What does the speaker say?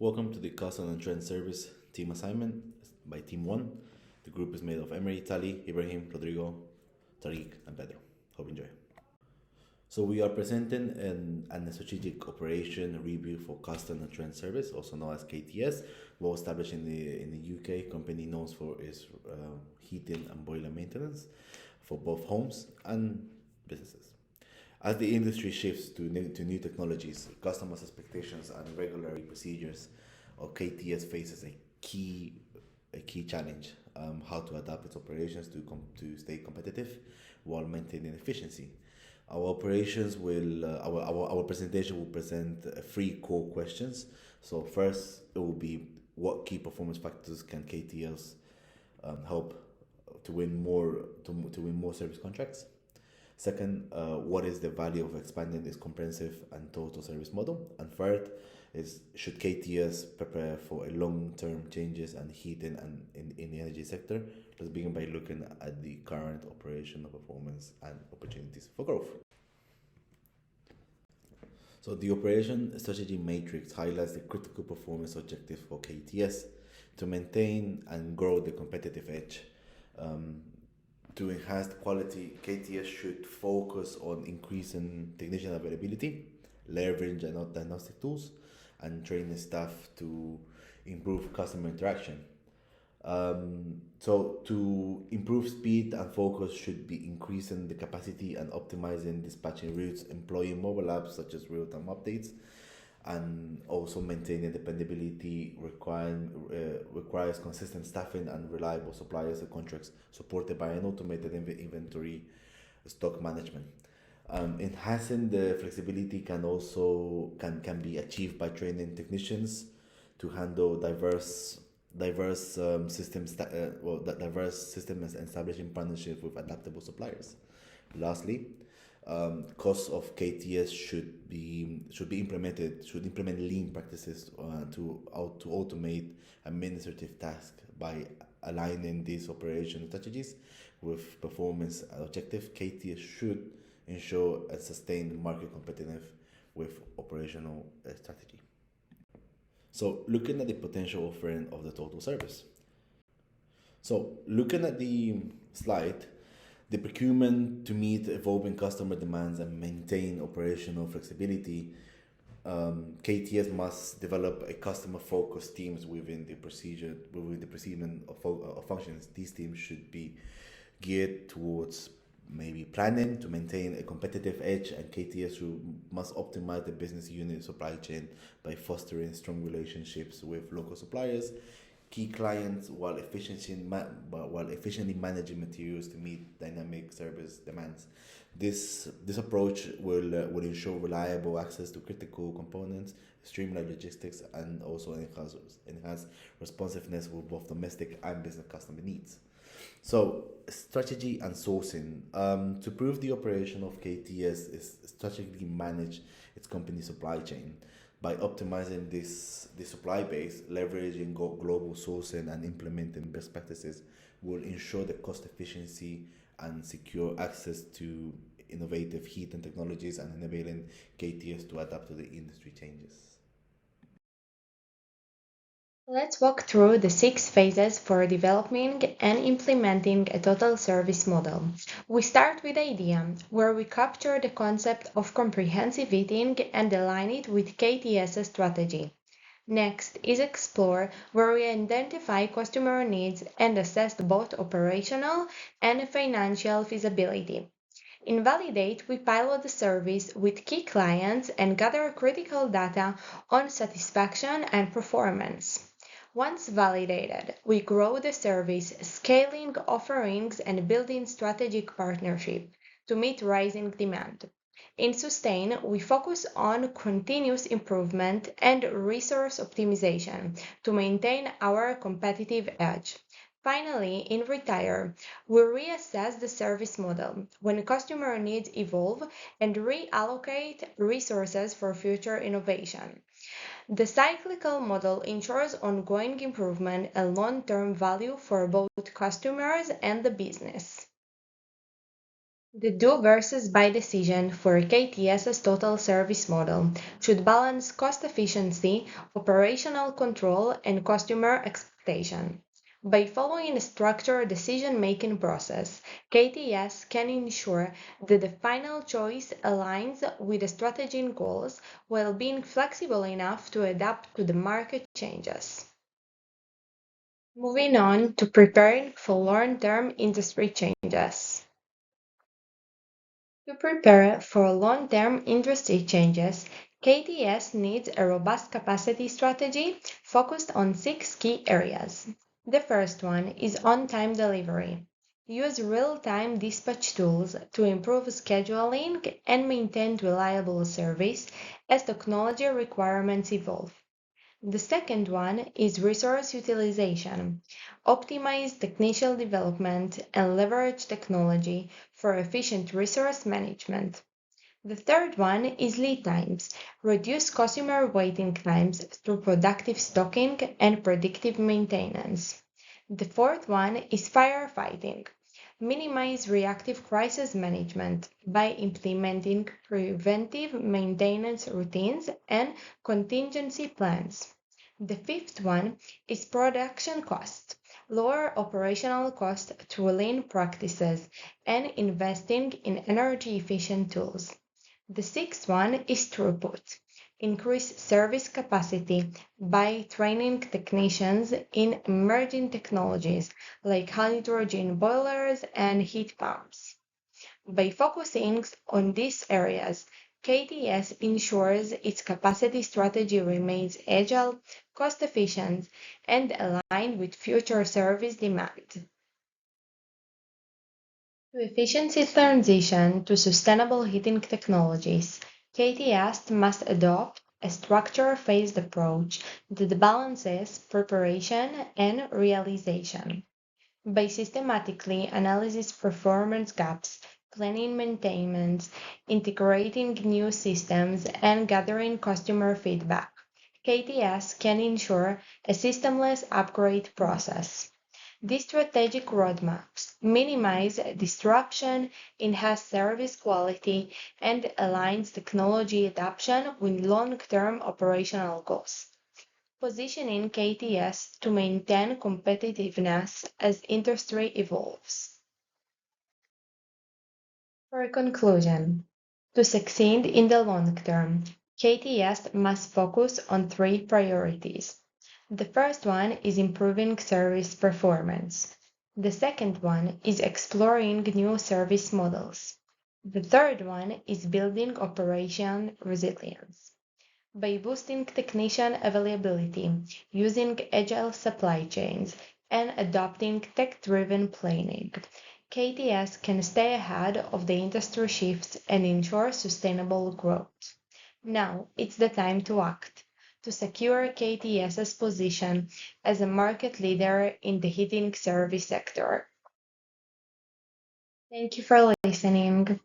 Welcome to the Kaston and Trent service team assignment by Team 1. The group is made of Emery, Tali, Ibrahim, Rodrigo, Tariq, and Pedro. Hope you enjoy. So we are presenting an strategic operation review for Kaston and Trent service, also known as KTS, well established in the UK. Company known for its heating and boiler maintenance for both homes and businesses. As the industry shifts to new technologies, customers' expectations and regulatory procedures, or KTS faces a key challenge: how to adapt its operations to stay competitive while maintaining efficiency. Our presentation will present three core questions. So first, it will be what key performance factors can KTS help to win more service contracts. Second, what is the value of expanding this comprehensive and total service model? And third is, should KTS prepare for a long-term changes and heating and in the energy sector? Let's begin by looking at the current operational performance and opportunities for growth. So the operation strategy matrix highlights the critical performance objectives for KTS to maintain and grow the competitive edge. To enhance the quality, KTS should focus on increasing technician availability, leveraging diagnostic tools, and training staff to improve customer interaction. So to improve speed and focus should be increasing the capacity and optimizing dispatching routes, employing mobile apps such as real-time updates, and also maintaining dependability requires consistent staffing and reliable suppliers and contracts supported by an automated inventory stock management. Enhancing the flexibility can be achieved by training technicians to handle diverse systems and establishing partnerships with adaptable suppliers. Lastly, costs of KTS should implement lean practices to automate administrative tasks. By aligning these operation strategies with performance objective, KTS should ensure a sustained market competitiveness with operational strategy. So looking at the potential offering of the total service. So looking at the slide, the procurement to meet evolving customer demands and maintain operational flexibility, KTS must develop a customer-focused teams within the procurement of functions. These teams should be geared towards maybe planning to maintain a competitive edge, and KTS must optimize the business unit supply chain by fostering strong relationships with local suppliers, key clients, while efficiently managing materials to meet dynamic service demands. This approach will ensure reliable access to critical components, streamline logistics, and also enhance responsiveness with both domestic and business customer needs. So, strategy and sourcing. To prove the operation of KTS is strategically manage its company supply chain by optimizing the supply base, leveraging global sourcing, and implementing best practices will ensure the cost efficiency and secure access to innovative heating technologies and enabling KTS to adapt to the industry changes. Let's walk through the 6 phases for developing and implementing a total service model. We start with the idea, where we capture the concept of comprehensive heating and align it with KTS's strategy. Next is explore, where we identify customer needs and assess both operational and financial feasibility. In validate, we pilot the service with key clients and gather critical data on satisfaction and performance. Once validated, we grow the service, scaling offerings and building strategic partnership to meet rising demand. In sustain, we focus on continuous improvement and resource optimization to maintain our competitive edge. Finally, in retire, we reassess the service model when customer needs evolve and reallocate resources for future innovation. The cyclical model ensures ongoing improvement and long-term value for both customers and the business. The do versus buy decision for KTS's total service model should balance cost efficiency, operational control, and customer expectation. By following a structured decision-making process, KTS can ensure that the final choice aligns with the strategy and goals while being flexible enough to adapt to the market changes. Moving on to preparing for long-term industry changes. To prepare for long-term industry changes, KTS needs a robust capacity strategy focused on six key areas. The first one is on-time delivery. Use real-time dispatch tools to improve scheduling and maintain reliable service as technology requirements evolve. The second one is resource utilization. Optimize technical development and leverage technology for efficient resource management. The third one is lead times. Reduce customer waiting times through productive stocking and predictive maintenance. The fourth one is firefighting. Minimize reactive crisis management by implementing preventive maintenance routines and contingency plans. The fifth one is production cost. Lower operational cost through lean practices and investing in energy efficient tools. The sixth one is throughput. Increase service capacity by training technicians in emerging technologies like hydrogen boilers and heat pumps. By focusing on these areas, KTS ensures its capacity strategy remains agile, cost efficient, and aligned with future service demand. To efficiently transition to sustainable heating technologies, KTS must adopt a structured phased approach that balances preparation and realization. By systematically analyzing performance gaps, planning maintenance, integrating new systems, and gathering customer feedback, KTS can ensure a systemless upgrade process. These strategic roadmaps minimize disruption, enhance service quality, and aligns technology adoption with long-term operational goals, positioning KTS to maintain competitiveness as industry evolves. For a conclusion, to succeed in the long term, KTS must focus on three priorities. The first one is improving service performance. The second one is exploring new service models. The third one is building operation resilience. By boosting technician availability, using agile supply chains, and adopting tech-driven planning, KTS can stay ahead of the industry shifts and ensure sustainable growth. Now it's the time to act, to secure KTS's position as a market leader in the heating service sector. Thank you for listening.